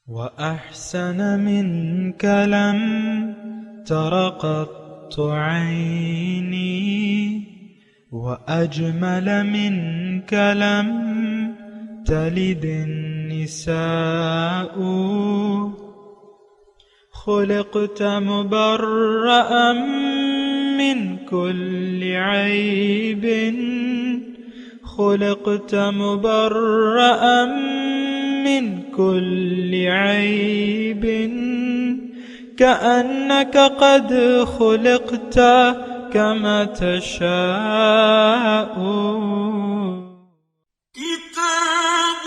وأحسن منك لم تر قط عيني وأجمل منك لم تلد النساء خلقت مبرأ من كل عيب خلقت مبرأ من كل عيب كأنك قد خلقت كما تشاء كتاب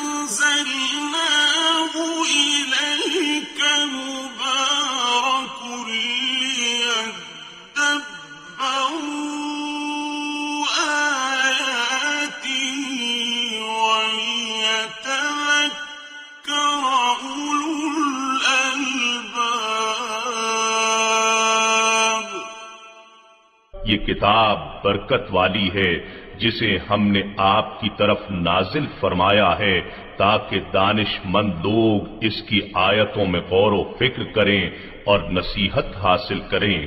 أنزلناه إليك مبارك ليدبروا آياته وليتذكر أولو الألباب۔ یہ کتاب برکت والی ہے جسے ہم نے آپ کی طرف نازل فرمایا ہے تاکہ دانش مند لوگ اس کی آیتوں میں غور و فکر کریں اور نصیحت حاصل کریں۔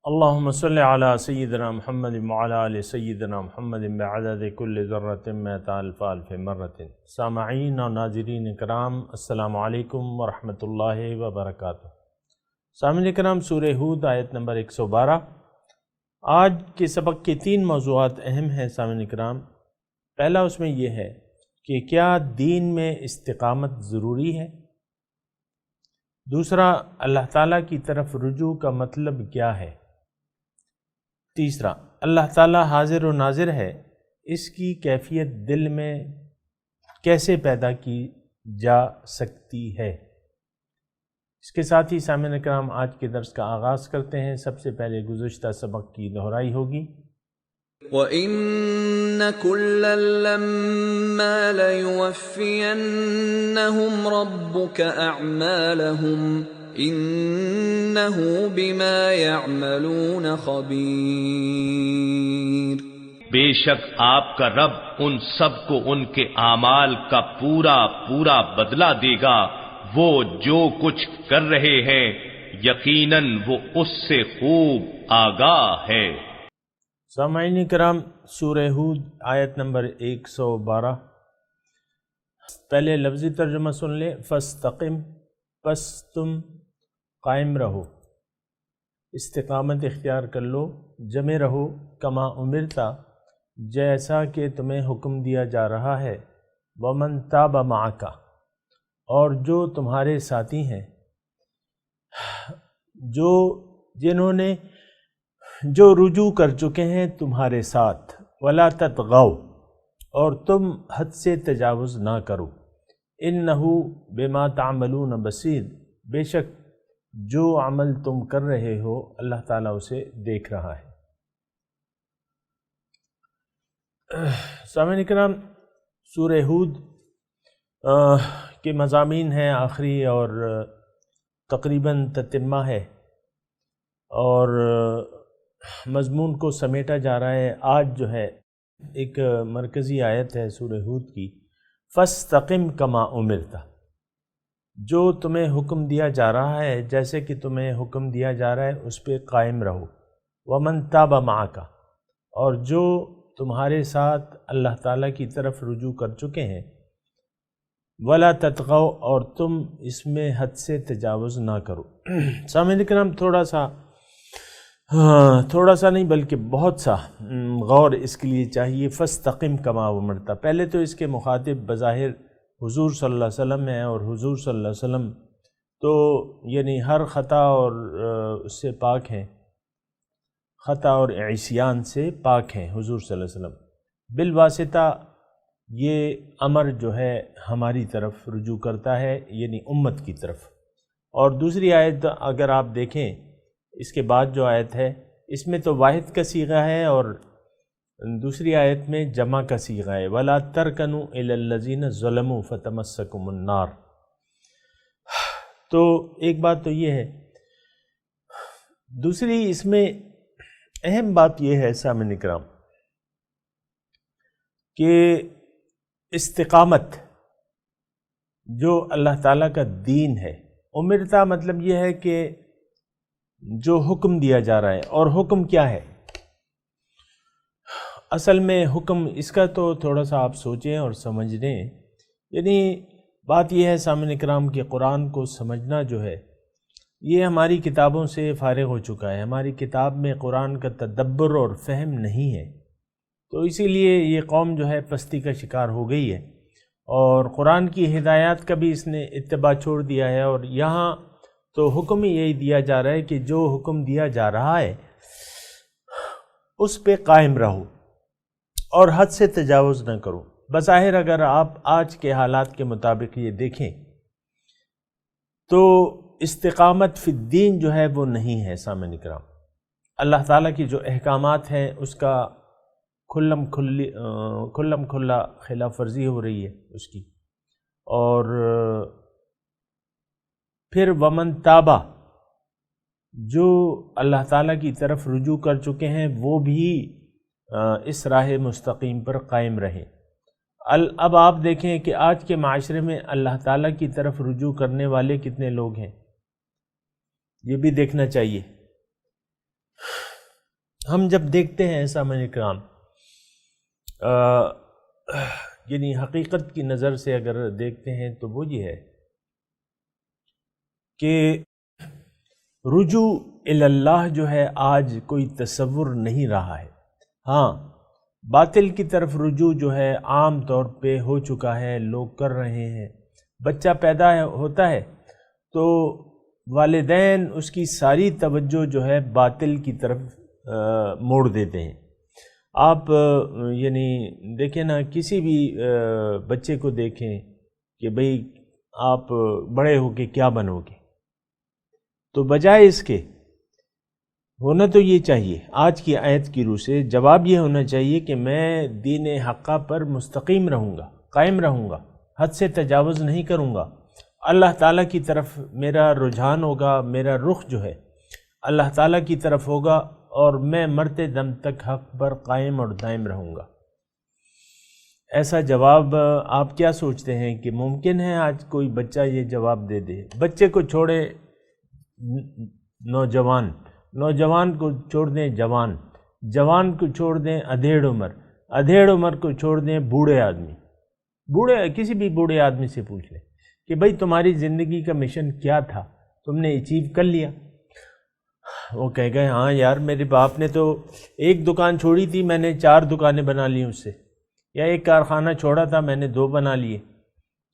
اللہم صلی علی سیدنا محمد وعلی آل سیدنا محمد بعدد کل ذرۃ مئۃ الف الف مرۃ۔ سامعین اور ناظرین کرام، السلام علیکم ورحمۃ اللہ وبرکاتہ۔ سامعین کرام، سورہ ہود آیت نمبر 112۔ آج کے سبق کے 3 موضوعات اہم ہیں سامعین کرام۔ پہلا اس میں یہ ہے کہ کیا دین میں استقامت ضروری ہے؟ دوسرا، اللہ تعالیٰ کی طرف رجوع کا مطلب کیا ہے؟ تیسرا، اللہ تعالیٰ حاضر و ناظر ہے، اس کی کیفیت دل میں کیسے پیدا کی جا سکتی ہے؟ اس کے ساتھ ہی سامعین کرام آج کے درس کا آغاز کرتے ہیں۔ سب سے پہلے گزشتہ سبق کی دہرائی ہوگی۔ وَإِنَّ كُلًّا لَمَّا لَيُوَفِّيَنَّهُمْ رَبُّكَ أَعْمَالَهُمْ إِنَّهُ بِمَا يَعْمَلُونَ خَبِيرٌ۔ بے شک آپ کا رب ان سب کو ان کے اعمال کا پورا پورا بدلہ دے گا، وہ جو کچھ کر رہے ہیں یقیناً وہ اس سے خوب آگاہ ہے۔ سامعین کرام، سورہ ہود آیت نمبر 112۔ پہلے لفظی ترجمہ سن لیں۔ فاستقم، پس تم قائم رہو، استقامت اختیار کر لو، جمے رہو، کما امرتا، جیسا کہ تمہیں حکم دیا جا رہا ہے، ومن تاب معک، اور جو تمہارے ساتھی ہیں، جو رجوع کر چکے ہیں تمہارے ساتھ، ولا تطغوا، اور تم حد سے تجاوز نہ کرو، انہ بما تعملون بصیر، بے شک جو عمل تم کر رہے ہو اللہ تعالیٰ اسے دیکھ رہا ہے۔ سامعین کرام، سورہ ہود کے مضامین ہیں آخری اور تقریباً تتمہ ہے، اور مضمون کو سمیٹا جا رہا ہے۔ آج جو ہے ایک مرکزی آیت ہے سورہ ہود کی، فاستقم کما امرتا، جو تمہیں حکم دیا جا رہا ہے جیسے کہ تمہیں حکم دیا جا رہا ہے اس پہ قائم رہو، ومن تاب معک، اور جو تمہارے ساتھ اللہ تعالیٰ کی طرف رجوع کر چکے ہیں، ولا تطغوا، اور تم اس میں حد سے تجاوز نہ کرو۔ سامعین کرام، تھوڑا سا نہیں بلکہ بہت سا غور اس کے لیے چاہیے۔ فاستقم کما امرتا، پہلے تو اس کے مخاطب بظاہر حضور صلی اللہ علیہ وسلم ہیں، اور حضور صلی اللہ علیہ وسلم تو یعنی ہر خطا اور اس سے پاک ہیں، خطا اور عصیان سے پاک ہیں حضور صلی اللہ علیہ وسلم۔ بالواسطہ یہ امر جو ہے ہماری طرف رجوع کرتا ہے، یعنی امت کی طرف۔ اور دوسری آیت اگر آپ دیکھیں، اس کے بعد جو آیت ہے اس میں تو واحد کا صیغہ ہے، اور دوسری آیت میں جمع کا صیغہ ہے، وَلَا تَرْكَنُوا إِلَى الَّذِينَ ظَلَمُوا فَتَمَسَّكُمُ النَّارُ۔ تو ایک بات تو یہ ہے۔ دوسری اس میں اہم بات یہ ہے سامعین کرام کہ استقامت جو اللہ تعالیٰ کا دین ہے. امرتا مطلب یہ ہے کہ جو حکم دیا جا رہا ہے. اور حکم کیا ہے؟ اصل میں حکم اس کا تو تھوڑا سا آپ سوچیں اور سمجھ لیں. یعنی بات یہ ہے سامعین کرام کہ قرآن کو سمجھنا جو ہے یہ ہماری کتابوں سے فارغ ہو چکا ہے. ہماری کتاب میں قرآن کا تدبر اور فہم نہیں ہے، تو اسی لیے یہ قوم جو ہے پستی کا شکار ہو گئی ہے اور قرآن کی ہدایات کا بھی اس نے اتباع چھوڑ دیا ہے. اور یہاں تو حکم ہی یہی دیا جا رہا ہے کہ جو حکم دیا جا رہا ہے اس پہ قائم رہو اور حد سے تجاوز نہ کرو. بظاہر اگر آپ آج کے حالات کے مطابق یہ دیکھیں تو استقامت فی الدین جو ہے وہ نہیں ہے سامعین کرام. اللہ تعالیٰ کی جو احکامات ہیں اس کا کھلم کھلا خلاف ورزی ہو رہی ہے اس کی. اور پھر ومن تابا، جو اللہ تعالیٰ کی طرف رجوع کر چکے ہیں وہ بھی اس راہ مستقیم پر قائم رہیں. اب آپ دیکھیں کہ آج کے معاشرے میں اللہ تعالیٰ کی طرف رجوع کرنے والے کتنے لوگ ہیں، یہ بھی دیکھنا چاہیے. ہم جب دیکھتے ہیں سامعین کرام یعنی حقیقت کی نظر سے اگر دیکھتے ہیں تو وہ یہ ہے کہ رجوع اللہ جو ہے آج کوئی تصور نہیں رہا ہے. ہاں، باطل کی طرف رجوع جو ہے عام طور پہ ہو چکا ہے، لوگ کر رہے ہیں. بچہ پیدا ہوتا ہے تو والدین اس کی ساری توجہ جو ہے باطل کی طرف موڑ دیتے ہیں. آپ یعنی دیکھیں نا، کسی بھی بچے کو دیکھیں کہ بھئی آپ بڑے ہو کے کیا بنو گے، تو بجائے اس کے ہونا تو یہ چاہیے، آج کی آیت کی روح سے جواب یہ ہونا چاہیے کہ میں دین حقہ پر مستقیم رہوں گا، قائم رہوں گا، حد سے تجاوز نہیں کروں گا. اللہ تعالیٰ کی طرف میرا رجحان ہوگا، میرا رخ جو ہے اللہ تعالیٰ کی طرف ہوگا اور میں مرتے دم تک حق پر قائم اور دائم رہوں گا. ایسا جواب آپ کیا سوچتے ہیں کہ ممکن ہے آج کوئی بچہ یہ جواب دے دے؟ بچے کو چھوڑے نوجوان کو چھوڑ دیں جوان کو چھوڑ دیں ادھیڑ عمر کو چھوڑ دیں بوڑھے آدمی. کسی بھی بوڑھے آدمی سے پوچھ لیں کہ بھئی تمہاری زندگی کا مشن کیا تھا، تم نے اچیو کر لیا؟ وہ کہہ گئے ہاں یار، میرے باپ نے تو ایک دکان چھوڑی تھی، میں نے 4 دکانیں بنا لی اس سے، یا ایک کارخانہ چھوڑا تھا میں نے 2 بنا لیے،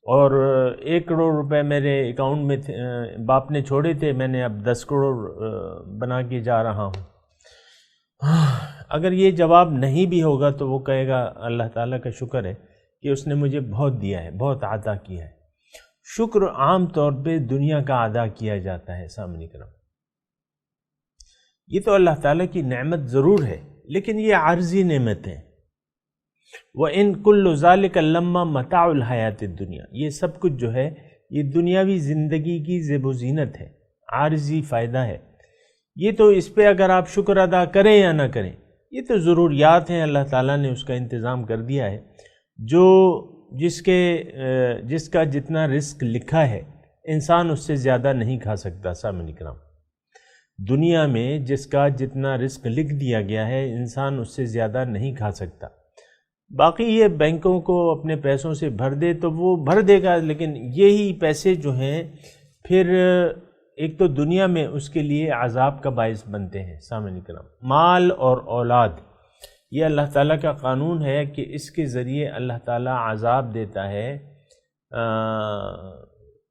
اور 1 کروڑ روپے میرے اکاؤنٹ میں باپ نے چھوڑے تھے، میں نے اب 10 کروڑ بنا کے جا رہا ہوں. اگر یہ جواب نہیں بھی ہوگا تو وہ کہے گا اللہ تعالیٰ کا شکر ہے کہ اس نے مجھے بہت دیا ہے، بہت عطا کیا ہے. شکر عام طور پہ دنیا کا ادا کیا جاتا ہے سامعین کرام. یہ تو اللہ تعالیٰ کی نعمت ضرور ہے لیکن یہ عارضی نعمت ہے. وَإِن كُلُّ ذَلِكَ لَمَّا مَتَاعُ الْحَيَاةِ الدُّنْيَا، یہ سب کچھ جو ہے یہ دنیاوی زندگی کی زیب و زینت ہے، عارضی فائدہ ہے. یہ تو اس پہ اگر آپ شکر ادا کریں یا نہ کریں، یہ تو ضروریات ہیں، اللہ تعالیٰ نے اس کا انتظام کر دیا ہے. جس کا جتنا رزق لکھا ہے انسان اس سے زیادہ نہیں کھا سکتا. سامعین کرام، دنیا میں جس کا جتنا رزق لکھ دیا گیا ہے انسان اس سے زیادہ نہیں کھا سکتا. باقی یہ بینکوں کو اپنے پیسوں سے بھر دے تو وہ بھر دے گا، لیکن یہی پیسے جو ہیں پھر ایک تو دنیا میں اس کے لیے عذاب کا باعث بنتے ہیں. سامعین کرام، مال اور اولاد یہ اللہ تعالیٰ کا قانون ہے کہ اس کے ذریعے اللہ تعالیٰ عذاب دیتا ہے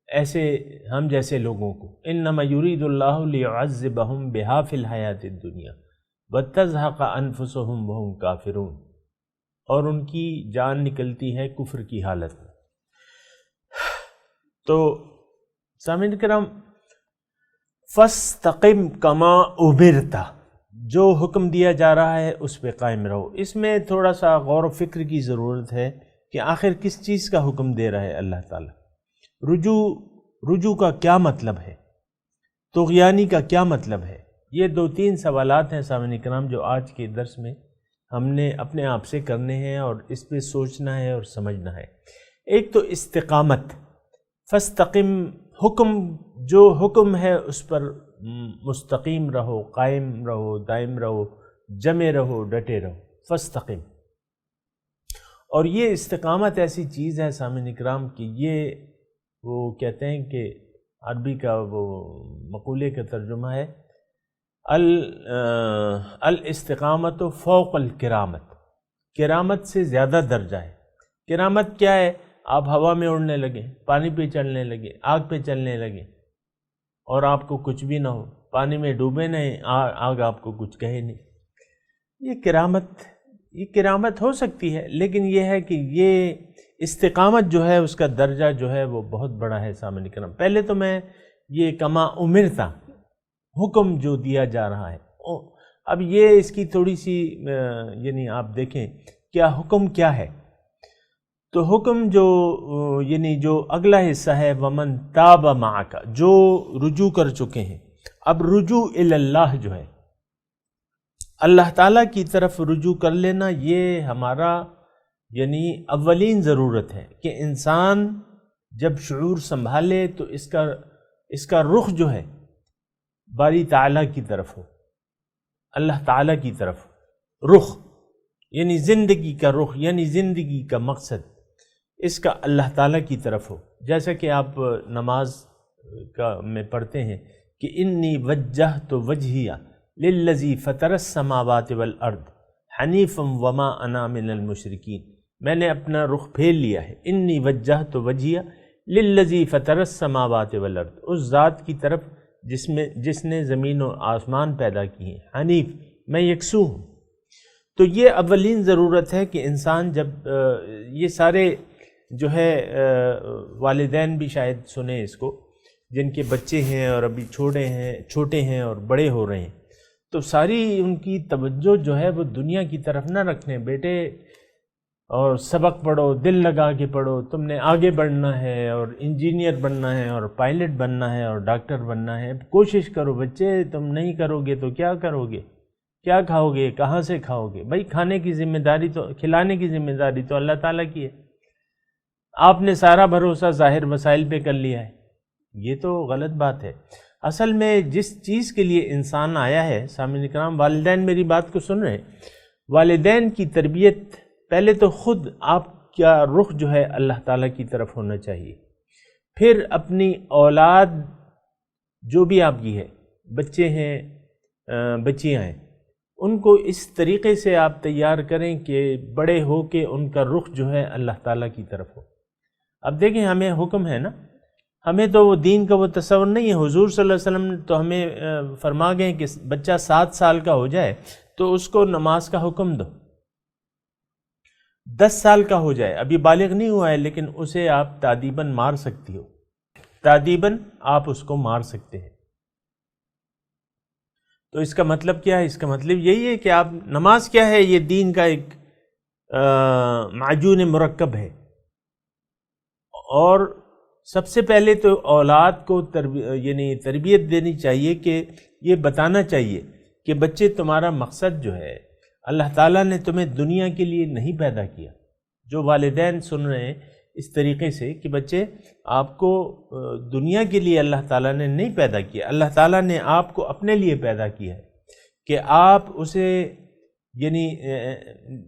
ایسے ہم جیسے لوگوں کو. انما یرید اللہ لیعذبہم بہا فی الحیاۃ الدنیا وتزہق انفسہم وہم کافرون، اور ان کی جان نکلتی ہے کفر کی حالت میں. تو سامعین کرام، فاستقم کما امرت، جو حکم دیا جا رہا ہے اس پہ قائم رہو. اس میں تھوڑا سا غور و فکر کی ضرورت ہے کہ آخر کس چیز کا حکم دے رہا ہے اللہ تعالیٰ. رجوع کا کیا مطلب ہے، طغیانی کا کیا مطلب ہے؟ یہ 2-3 سوالات ہیں سامعین کرام جو آج کے درس میں ہم نے اپنے آپ سے کرنے ہیں اور اس پہ سوچنا ہے اور سمجھنا ہے. ایک تو استقامت، فاستقم، حکم جو حکم ہے اس پر مستقیم رہو، قائم رہو، دائم رہو، جمے رہو، ڈٹے رہو، فاستقم۔ اور یہ استقامت ایسی چیز ہے سامعین اکرام کہ یہ وہ کہتے ہیں کہ عربی کا وہ مقولے کا ترجمہ ہے الاستقامت فوق الکرامت، کرامت سے زیادہ درجہ ہے۔ کرامت کیا ہے؟ آپ ہوا میں اڑنے لگیں، پانی پہ چلنے لگیں، آگ پہ چلنے لگیں اور آپ کو کچھ بھی نہ ہو، پانی میں ڈوبے نہیں، آگ آپ کو کچھ کہے نہیں، یہ کرامت ہو سکتی ہے، لیکن یہ ہے کہ یہ استقامت جو ہے اس کا درجہ جو ہے وہ بہت بڑا ہے سامعین کرام۔ پہلے تو میں یہ کما امرتا حکم جو دیا جا رہا ہے، اب یہ اس کی تھوڑی سی یعنی آپ دیکھیں کیا حکم کیا ہے، تو حکم جو یعنی جو اگلا حصہ ہے ومن تاب معک، جو رجوع کر چکے ہیں۔ اب رجوع اللہ جو ہے اللہ تعالیٰ کی طرف رجوع کر لینا، یہ ہمارا یعنی اولین ضرورت ہے کہ انسان جب شعور سنبھالے تو اس کا رخ جو ہے باری تعالیٰ کی طرف ہو، اللہ تعالیٰ کی طرف رخ، یعنی زندگی کا رخ، یعنی زندگی کا مقصد اس کا اللہ تعالیٰ کی طرف ہو۔ جیسا کہ آپ نماز میں پڑھتے ہیں کہ انی وجہت وجہی للذی فطر السماوات والارض حنیفا وما انا من المشرکین، میں نے اپنا رخ پھیر لیا ہے، انی وجہت وجہی للذی فطر السماوات والارض، اس ذات کی طرف جس نے زمین و آسمان پیدا کی ہیں، حنیف، میں یکسو ہوں۔ تو یہ اولین ضرورت ہے کہ انسان جب یہ سارے جو ہے والدین بھی شاید سنیں اس کو، جن کے بچے ہیں اور ابھی چھوٹے ہیں اور بڑے ہو رہے ہیں، تو ساری ان کی توجہ جو ہے وہ دنیا کی طرف نہ رکھنے، بیٹے اور سبق پڑھو، دل لگا کے پڑھو، تم نے آگے بڑھنا ہے اور انجینئر بننا ہے اور پائلٹ بننا ہے اور ڈاکٹر بننا ہے، کوشش کرو بچے، تم نہیں کرو گے تو کیا کرو گے، کیا کھاؤ گے، کہاں سے کھاؤ گے؟ بھائی کھانے کی ذمہ داری تو، کھلانے کی ذمہ داری تو اللہ تعالیٰ کی ہے، آپ نے سارا بھروسہ ظاہر مسائل پہ کر لیا ہے، یہ تو غلط بات ہے۔ اصل میں جس چیز کے لیے انسان آیا ہے، سامعین اکرام والدین میری بات کو سن رہے ہیں، والدین کی تربیت پہلے تو خود آپ کا رخ جو ہے اللہ تعالیٰ کی طرف ہونا چاہیے، پھر اپنی اولاد جو بھی آپ کی ہے، بچے ہیں بچیاں ہیں، ان کو اس طریقے سے آپ تیار کریں کہ بڑے ہو کے ان کا رخ جو ہے اللہ تعالیٰ کی طرف ہو۔ اب دیکھیں ہمیں حکم ہے نا، ہمیں تو وہ دین کا وہ تصور نہیں ہے، حضور صلی اللہ علیہ وسلم تو ہمیں فرما گئے کہ بچہ 7 سال کا ہو جائے تو اس کو نماز کا حکم دو، 10 سال کا ہو جائے، ابھی بالغ نہیں ہوا ہے لیکن اسے آپ تادیباً مار سکتی ہو، تادیباً آپ اس کو مار سکتے ہیں۔ تو اس کا مطلب کیا ہے؟ اس کا مطلب یہی ہے کہ آپ، نماز کیا ہے؟ یہ دین کا ایک معجون مرکب ہے، اور سب سے پہلے تو اولاد کو یعنی تربیت دینی چاہیے کہ یہ بتانا چاہیے کہ بچے تمہارا مقصد جو ہے، اللہ تعالیٰ نے تمہیں دنیا کے لیے نہیں پیدا کیا۔ جو والدین سن رہے ہیں اس طریقے سے کہ بچے آپ کو دنیا کے لیے اللہ تعالیٰ نے نہیں پیدا کیا، اللہ تعالیٰ نے آپ کو اپنے لیے پیدا کیا ہے کہ آپ اسے یعنی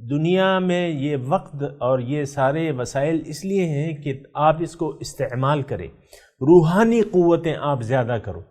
دنیا میں یہ وقت اور یہ سارے وسائل اس لیے ہیں کہ آپ اس کو استعمال کریں، روحانی قوتیں آپ زیادہ کرو،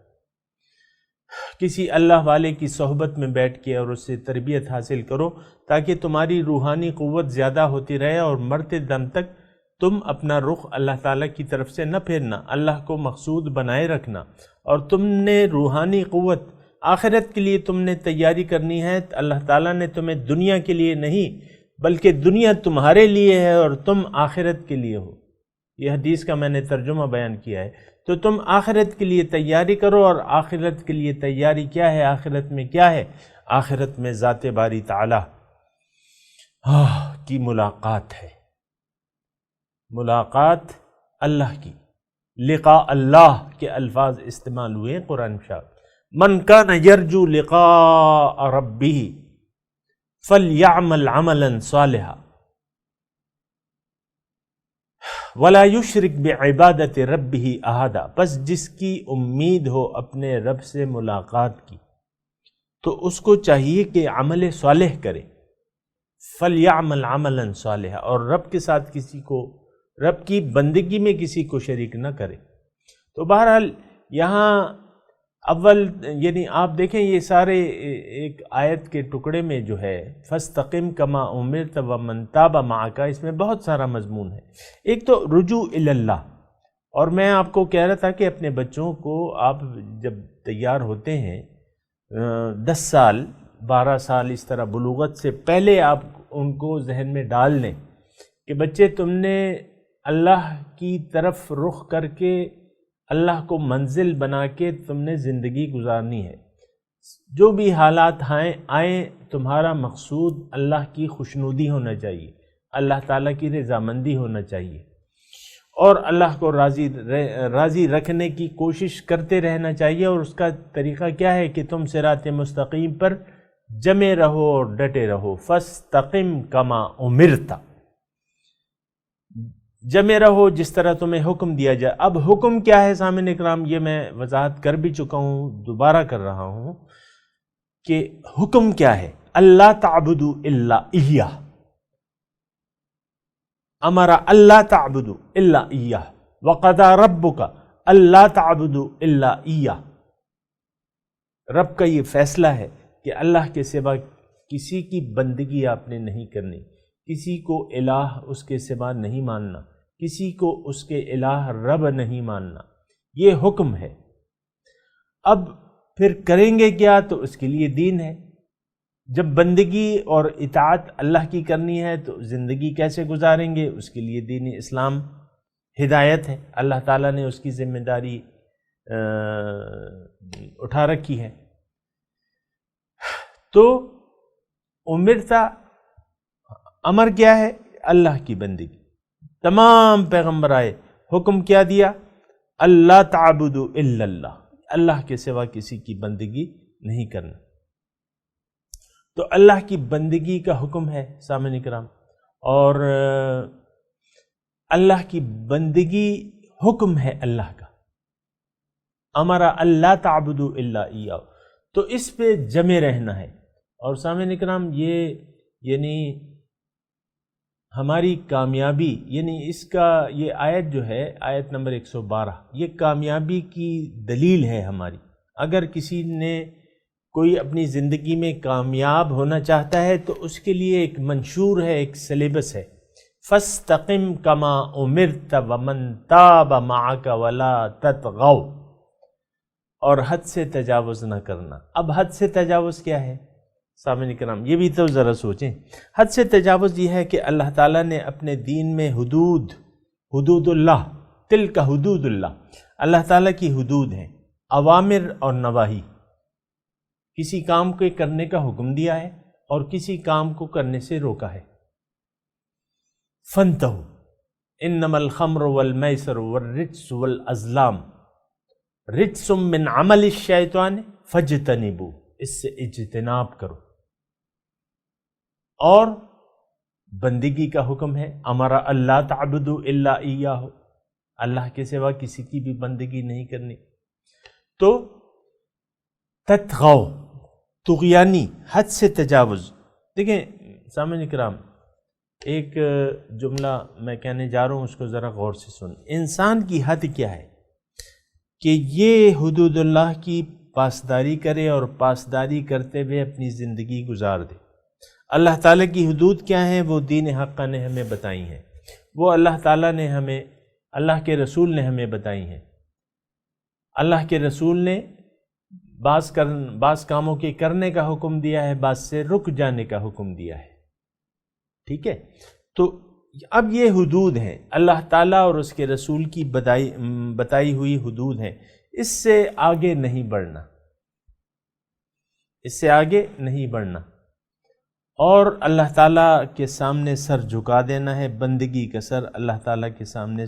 کسی اللہ والے کی صحبت میں بیٹھ کے اور اس سے تربیت حاصل کرو تاکہ تمہاری روحانی قوت زیادہ ہوتی رہے اور مرتے دم تک تم اپنا رخ اللہ تعالیٰ کی طرف سے نہ پھیرنا، اللہ کو مقصود بنائے رکھنا، اور تم نے روحانی قوت آخرت کے لیے تم نے تیاری کرنی ہے۔ اللہ تعالیٰ نے تمہیں دنیا کے لیے نہیں بلکہ دنیا تمہارے لیے ہے اور تم آخرت کے لیے ہو، یہ حدیث کا میں نے ترجمہ بیان کیا ہے۔ تو تم آخرت کے لیے تیاری کرو، اور آخرت کے لیے تیاری کیا ہے؟ آخرت میں کیا ہے؟ آخرت میں ذات باری تعالیٰ کی ملاقات ہے، ملاقات اللہ کی، لقاء اللہ کے الفاظ استعمال ہوئے قرآن شاہ، من کان یرجو لقاء ربہ فلیعمل عملا صالحا۔ وَلَا يُشْرِكْ بِعِبَادَةِ رَبِّهِ أَحَدًا، بس جس کی امید ہو اپنے رب سے ملاقات کی تو اس کو چاہیے کہ عمل صالح کرے، فَلْيَعْمَلْ عَمَلًا صَالِحًا، اور رب کے ساتھ کسی کو، رب کی بندگی میں کسی کو شریک نہ کرے۔ تو بہرحال یہاں اول یعنی آپ دیکھیں یہ سارے ایک آیت کے ٹکڑے میں جو ہے فَاسْتَقِمْ كَمَا أُمِرْتَ وَمَنْ تَابَ مَعَكَ، اس میں بہت سارا مضمون ہے۔ ایک تو رجوع الی اللہ، اور میں آپ کو کہہ رہا تھا کہ اپنے بچوں کو آپ جب تیار ہوتے ہیں 10 سال 12 سال اس طرح بلوغت سے پہلے آپ ان کو ذہن میں ڈال لیں کہ بچے تم نے اللہ کی طرف رخ کر کے اللہ کو منزل بنا کے تم نے زندگی گزارنی ہے، جو بھی حالات آئیں تمہارا مقصود اللہ کی خوشنودی ہونا چاہیے، اللہ تعالیٰ کی رضامندی ہونا چاہیے، اور اللہ کو راضی رکھنے کی کوشش کرتے رہنا چاہیے۔ اور اس کا طریقہ کیا ہے کہ تم صراط مستقیم پر جمے رہو اور ڈٹے رہو، فَاسْتَقِمْ كَمَا أُمِرْتَ، جمے رہو جس طرح تمہیں حکم دیا جائے۔ اب حکم کیا ہے سامعین اکرام، یہ میں وضاحت کر بھی چکا ہوں، دوبارہ کر رہا ہوں کہ حکم کیا ہے۔ اللہ تعبدوا الا ایہ، امر اللہ تعبدوا الا ایہ، وقضى ربک اللہ تعبدوا الا ایہ۔ رب کا یہ فیصلہ ہے کہ اللہ کے سوا کسی کی بندگی آپ نے نہیں کرنی، کسی کو الہ اس کے سوا نہیں ماننا، کسی کو اس کے الہ رب نہیں ماننا، یہ حکم ہے۔ اب پھر کریں گے کیا؟ تو اس کے لیے دین ہے۔ جب بندگی اور اطاعت اللہ کی کرنی ہے تو زندگی کیسے گزاریں گے؟ اس کے لیے دین اسلام ہدایت ہے، اللہ تعالیٰ نے اس کی ذمہ داری اٹھا رکھی ہے۔ تو امرتا، امر کیا ہے؟ اللہ کی بندگی۔ تمام پیغمبر آئے، حکم کیا دیا؟ اللہ تعبدوا الا اللہ، اللہ کے سوا کسی کی بندگی نہیں کرنا۔ تو اللہ کی بندگی کا حکم ہے سامعین کرام، اور اللہ کی بندگی حکم ہے اللہ کا، امر اللہ تعبدوا الا ایہ، تو اس پہ جمے رہنا ہے۔ اور سامعین کرام یہ یعنی ہماری کامیابی، یعنی اس کا یہ آیت جو ہے آیت نمبر 112، یہ کامیابی کی دلیل ہے ہماری۔ اگر کسی نے کوئی اپنی زندگی میں کامیاب ہونا چاہتا ہے تو اس کے لیے ایک منشور ہے، ایک سلیبس ہے، فَاسْتَقِمْ كَمَا أُمِرْتَ وَمَنْ تَابَ مَعَكَ وَلَا تَطْغَوْا، اور حد سے تجاوز نہ کرنا۔ اب حد سے تجاوز کیا ہے سامعین کرام؟ یہ بھی تو ذرا سوچیں۔ حد سے تجاوز یہ ہے کہ اللہ تعالیٰ نے اپنے دین میں حدود اللہ، تلک حدود اللہ، اللہ تعالیٰ کی حدود ہیں، اوامر اور نواہی، کسی کام کے کرنے کا حکم دیا ہے اور کسی کام کو کرنے سے روکا ہے۔ فَانْتَهُوا إِنَّمَا الْخَمْرُ وَالْمَيْسِرُ وَالرِّجْسُ وَالْأَزْلَامُ رِجْسٌ مِّنْ عَمَلِ الشَّيْطَانِ فَاجْتَنِبُوهُ، اس سے اجتناب کرو۔ اور بندگی کا حکم ہے، امر اللہ تعبدوا الا ایہ، اللہ کے سوا کسی کی بھی بندگی نہیں کرنی۔ تو تطغوا، طغیانی، حد سے تجاوز۔ دیکھیں سامعین کرام، ایک جملہ میں کہنے جا رہا ہوں، اس کو ذرا غور سے سن۔ انسان کی حد کیا ہے کہ یہ حدود اللہ کی پاسداری کرے اور پاسداری کرتے ہوئے اپنی زندگی گزار دے۔ اللہ تعالیٰ کی حدود کیا ہیں؟ وہ دین حقہ نے ہمیں بتائی ہیں، وہ اللہ تعالیٰ نے ہمیں، اللہ کے رسول نے ہمیں بتائی ہیں۔ اللہ کے رسول نے بعض کاموں کے کرنے کا حکم دیا ہے، بعض سے رک جانے کا حکم دیا ہے، ٹھیک ہے؟ تو اب یہ حدود ہیں، اللہ تعالیٰ اور اس کے رسول کی بتائی ہوئی حدود ہیں، اس سے آگے نہیں بڑھنا، اس سے آگے نہیں بڑھنا، اور اللہ تعالیٰ کے سامنے سر جھکا دینا ہے، بندگی کا سر اللہ تعالیٰ کے سامنے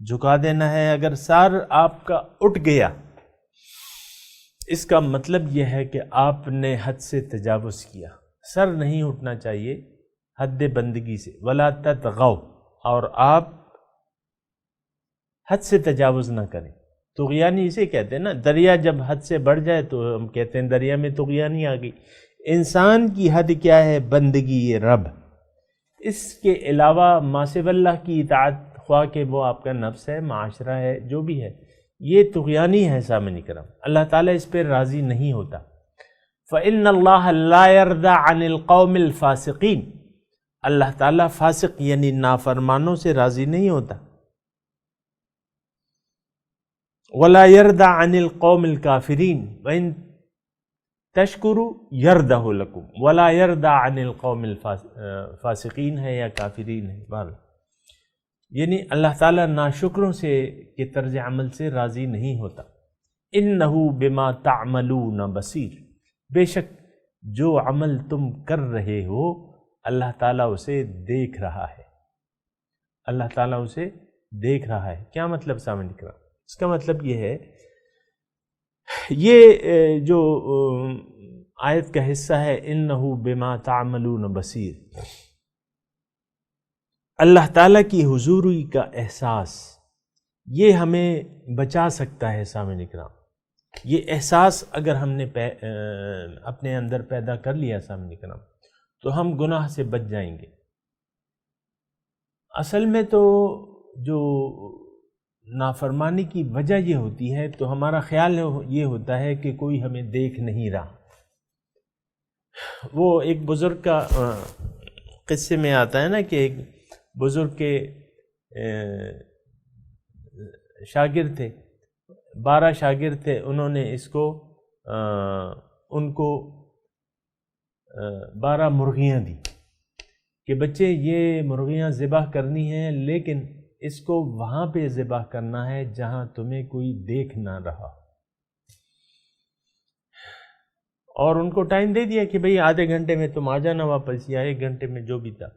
جھکا دینا ہے۔ اگر سر آپ کا اٹھ گیا، اس کا مطلب یہ ہے کہ آپ نے حد سے تجاوز کیا۔ سر نہیں اٹھنا چاہیے حد بندگی سے، ولا تطغوا، اور آپ حد سے تجاوز نہ کریں. طغیانی اسے کہتے ہیں نا، دریا جب حد سے بڑھ جائے تو ہم کہتے ہیں دریا میں طغیانی آ گئی. انسان کی حد کیا ہے؟ بندگی رب. اس کے علاوہ ما سوی اللہ کی اطاعت، خواہ کہ وہ آپ کا نفس ہے، معاشرہ ہے، جو بھی ہے، یہ طغیانی ہے. سامعین کرام، اللہ تعالیٰ اس پہ راضی نہیں ہوتا. فَإِنَّ اللَّهَ لَا يَرْضَى عَنِ الْقَوْمِ الْفَاسِقِينَ، اللہ تعالیٰ فاسق یعنی نافرمانوں سے راضی نہیں ہوتا. وَلَا يَرْضَى عَنِ الْقَوْمِ الْكَافِرِينَ وَإِن تَشْكُرُوا يَرْضَهُ لَكُمْ وَلَا يَرْضَى عَنِ الْقَوْمِ الْفَاسِقِينَ ہے یا کافرین ہے. بہرحال یعنی اللہ تعالیٰ ناشکروں سے کے طرز عمل سے راضی نہیں ہوتا. اِنَّهُ بِمَا تَعْمَلُونَ بَصِيرٌ، بے شک جو عمل تم کر رہے ہو اللہ تعالیٰ اسے دیکھ رہا ہے. اللہ تعالیٰ اسے دیکھ رہا ہے. کیا مطلب سامنے نکلا؟ اس کا مطلب یہ ہے، یہ جو آیت کا حصہ ہے اِنَّهُ بِمَا تَعْمَلُونَ بَصِيرٌ، اللہ تعالیٰ کی حضوری کا احساس یہ ہمیں بچا سکتا ہے. سامعین اکرام، یہ احساس اگر ہم نے اپنے اندر پیدا کر لیا سامعین اکرام تو ہم گناہ سے بچ جائیں گے. اصل میں تو جو نافرمانی کی وجہ یہ ہوتی ہے تو ہمارا خیال یہ ہوتا ہے کہ کوئی ہمیں دیکھ نہیں رہا. وہ ایک بزرگ کا قصے میں آتا ہے نا کہ ایک بزرگ کے شاگرد تھے، 12 شاگرد تھے. انہوں نے ان کو 12 مرغیاں دی کہ بچے یہ مرغیاں ذبح کرنی ہیں، لیکن اس کو وہاں پہ ذبح کرنا ہے جہاں تمہیں کوئی دیکھ نہ رہا. اور ان کو ٹائم دے دیا کہ بھئی آدھے گھنٹے میں تم آ جانا واپس، یا 1 گھنٹے میں، جو بھی تھا.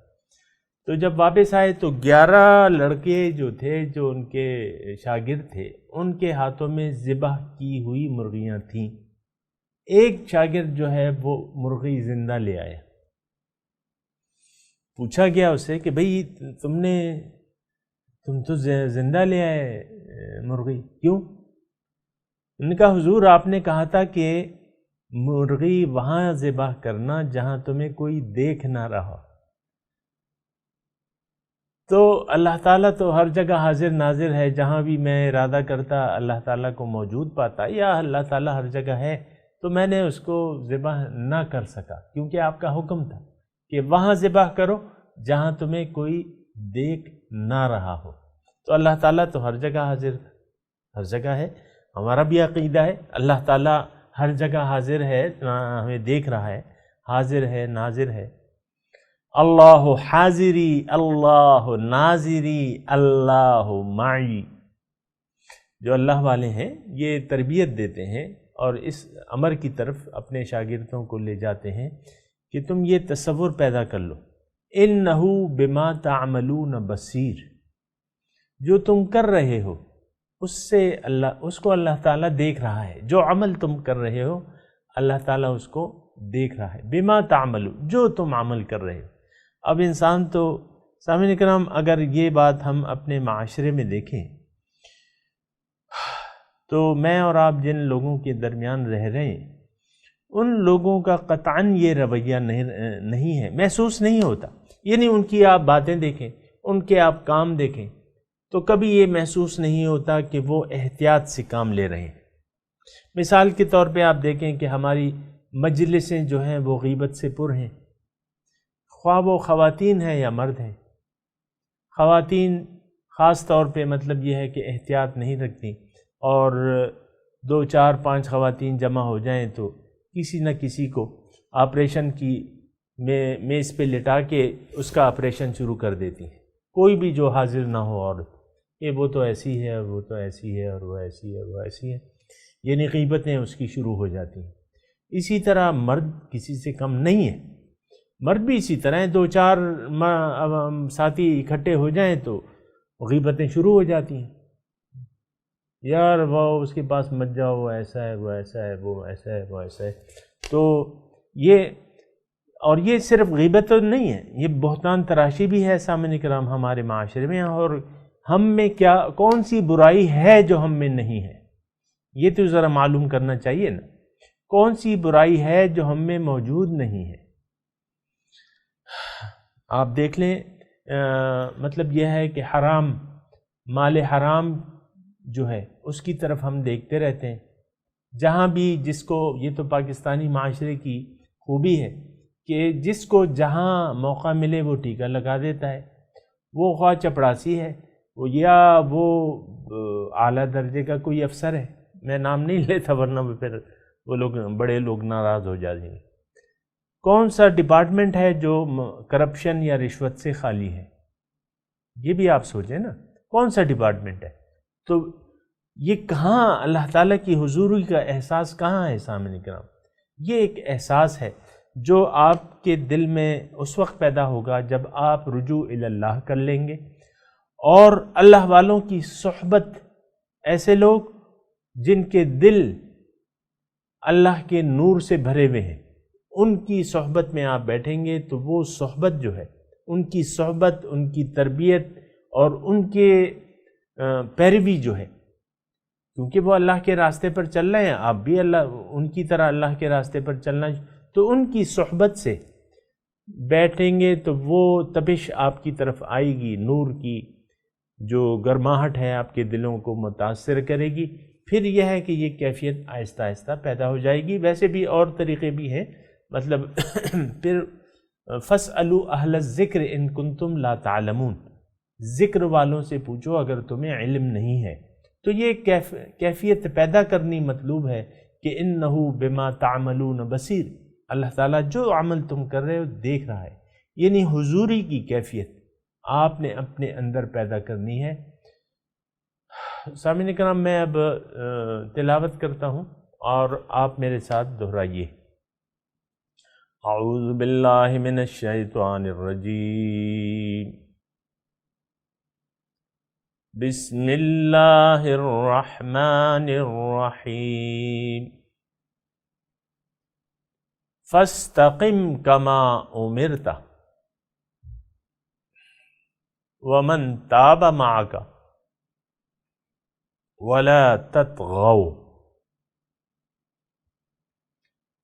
تو جب واپس آئے تو 11 لڑکے جو تھے، جو ان کے شاگرد تھے، ان کے ہاتھوں میں ذبح کی ہوئی مرغیاں تھیں. ایک شاگرد جو ہے وہ مرغی زندہ لے آیا. پوچھا گیا اسے کہ بھئی تم تو زندہ لے آئے مرغی، کیوں؟ ان کا حضور آپ نے کہا تھا کہ مرغی وہاں ذبح کرنا جہاں تمہیں کوئی دیکھ نہ رہا. تو اللہ تعالیٰ تو ہر جگہ حاضر ناظر ہے، جہاں بھی میں ارادہ کرتا اللہ تعالیٰ کو موجود پاتا، یا اللہ تعالیٰ ہر جگہ ہے تو میں نے اس کو ذبح نہ کر سکا، کیونکہ آپ کا حکم تھا کہ وہاں ذبح کرو جہاں تمہیں کوئی دیکھ نہ رہا ہو. تو اللہ تعالیٰ تو ہر جگہ حاضر، ہر جگہ ہے. ہمارا بھی عقیدہ ہے اللہ تعالیٰ ہر جگہ حاضر ہے، ہمیں دیکھ رہا ہے، حاضر ہے، ناظر ہے. اللہ حاضری، اللہ ناظری، اللہ معی. جو اللہ والے ہیں یہ تربیت دیتے ہیں اور اس امر کی طرف اپنے شاگردوں کو لے جاتے ہیں کہ تم یہ تصور پیدا کر لو، انہ بما تعملون بصیر، جو تم کر رہے ہو اس کو اللہ تعالیٰ دیکھ رہا ہے. جو عمل تم کر رہے ہو اللہ تعالیٰ اس کو دیکھ رہا ہے. بما تعملون، جو تم عمل کر رہے ہو. اب انسان تو سامعین کرام، اگر یہ بات ہم اپنے معاشرے میں دیکھیں تو میں اور آپ جن لوگوں کے درمیان رہ رہے ہیں ان لوگوں کا قطعاً یہ رویہ نہیں ہے، محسوس نہیں ہوتا. یعنی ان کی آپ باتیں دیکھیں، ان کے آپ کام دیکھیں تو کبھی یہ محسوس نہیں ہوتا کہ وہ احتیاط سے کام لے رہے ہیں. مثال کے طور پہ آپ دیکھیں کہ ہماری مجلسیں جو ہیں وہ غیبت سے پر ہیں، خواہ وہ خواتین ہیں یا مرد ہیں. خواتین خاص طور پہ مطلب یہ ہے کہ احتیاط نہیں رکھتی، اور 2 4 5 خواتین جمع ہو جائیں تو کسی نہ کسی کو آپریشن کی میز پہ لٹا کے اس کا آپریشن شروع کر دیتی ہیں. کوئی بھی جو حاضر نہ ہو عورت، یہ وہ تو ایسی ہے، وہ تو ایسی ہے، اور وہ ایسی ہے، وہ ایسی ہے، یعنی غیبتیں اس کی شروع ہو جاتی ہیں. اسی طرح مرد کسی سے کم نہیں ہے، مرد بھی اسی طرح 2 4 ساتھی اکٹھے ہو جائیں تو غیبتیں شروع ہو جاتی ہیں. یار وہ اس کے پاس مت جاؤ، وہ ایسا ہے، وہ ایسا ہے، وہ ایسا ہے، وہ ایسا ہے. تو یہ صرف غیبت نہیں ہے، یہ بہتان تراشی بھی ہے سامعین کرام ہمارے معاشرے میں. اور ہم میں کیا کون سی برائی ہے جو ہم میں نہیں ہے، یہ تو ذرا معلوم کرنا چاہیے نا، کون سی برائی ہے جو ہم میں موجود نہیں ہے۔ آپ دیکھ لیں، مطلب یہ ہے کہ حرام، مال حرام جو ہے اس کی طرف ہم دیکھتے رہتے ہیں، جہاں بھی جس کو، یہ تو پاکستانی معاشرے کی خوبی ہے کہ جس کو جہاں موقع ملے وہ ٹیکہ لگا دیتا ہے، وہ خواہ چپڑاسی ہے وہ یا وہ اعلیٰ درجے کا کوئی افسر ہے، میں نام نہیں لیتا ورنہ پھر وہ لوگ بڑے لوگ ناراض ہو جائیں گے۔ کون سا ڈپارٹمنٹ ہے جو کرپشن یا رشوت سے خالی ہے؟ یہ بھی آپ سوچیں نا، کون سا ڈپارٹمنٹ ہے؟ تو یہ کہاں اللہ تعالیٰ کی حضوری کا احساس کہاں ہے سامعین کرام؟ یہ ایک احساس ہے جو آپ کے دل میں اس وقت پیدا ہوگا جب آپ رجوع الی اللہ کر لیں گے، اور اللہ والوں کی صحبت، ایسے لوگ جن کے دل اللہ کے نور سے بھرے ہوئے ہیں، ان کی صحبت میں آپ بیٹھیں گے تو وہ صحبت جو ہے، ان کی صحبت، ان کی تربیت اور ان کے پیروی جو ہے، کیونکہ وہ اللہ کے راستے پر چل رہے ہیں، آپ بھی ان کی طرح اللہ کے راستے پر چلنا، تو ان کی صحبت سے بیٹھیں گے تو وہ تپش آپ کی طرف آئے گی، نور کی جو گرماہٹ ہے آپ کے دلوں کو متاثر کرے گی، پھر یہ ہے کہ یہ کیفیت آہستہ آہستہ پیدا ہو جائے گی۔ ویسے بھی اور طریقے بھی ہیں، مطلب پھر فَاسْأَلُوا أَهْلَ الذِّكْرِ إِن كُنتُمْ لَا تَعْلَمُونَ، ذکر والوں سے پوچھو اگر تمہیں علم نہیں ہے۔ تو یہ کیفیت پیدا کرنی مطلوب ہے کہ إِنَّهُ بِمَا تَعْمَلُونَ بَصِيرٌ، اللہ تعالیٰ جو عمل تم کر رہے ہو دیکھ رہا ہے، یعنی حضوری کی کیفیت آپ نے اپنے اندر پیدا کرنی ہے۔ سامعین کرام، میں اب تلاوت کرتا ہوں اور آپ میرے ساتھ دہرائیے۔ اعوذ باللہ من الشیطان الرجیم، بسم اللہ الرحمن الرحیم، فاستقم کما امرت ومن تاب معک ولا تطغوا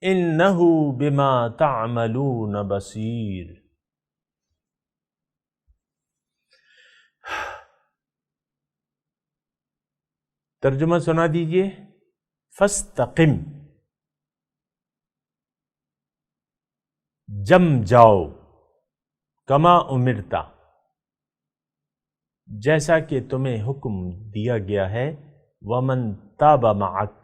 انہ بما تعملون بصیر۔ ترجمہ سنا دیجئے۔ فاستقم، جم جاؤ، کما امرتا، جیسا کہ تمہیں حکم دیا گیا ہے، ومن تاب معک،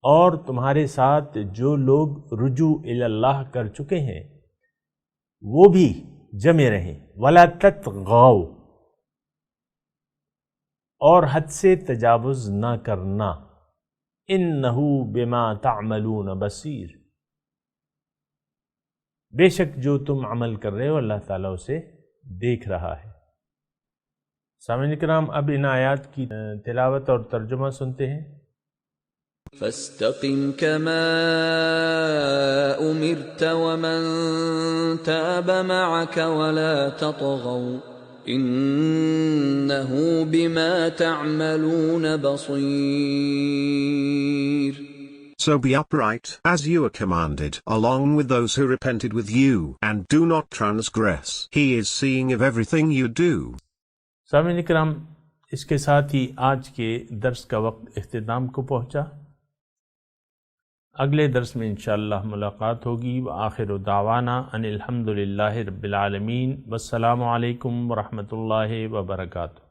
اور تمہارے ساتھ جو لوگ رجوع الی اللہ کر چکے ہیں وہ بھی جمے رہیں، ولا تطغوا، اور حد سے تجاوز نہ کرنا، انہ بما تعملون بصیر، بے شک جو تم عمل کر رہے ہو اللہ تعالیٰ اسے دیکھ رہا ہے۔ سامعین کرام، اب ان آیات کی تلاوت اور ترجمہ سنتے ہیں۔ فاستقم كما أمرت ومن تاب معك ولا تطغوا إنه بما تعملون بصير۔ So be upright, as you are commanded, along with those who repented with you, and do not transgress. He is seeing of everything you do. سامعین کرام، اس کے ساتھ ہی آج کے درس کا وقت اختتام کو پہنچا۔ اگلے درس میں انشاءاللہ ملاقات ہوگی۔ وآخر دعوانا ان الحمدللہ رب العالمین، والسلام علیکم ورحمۃ اللہ وبرکاتہ۔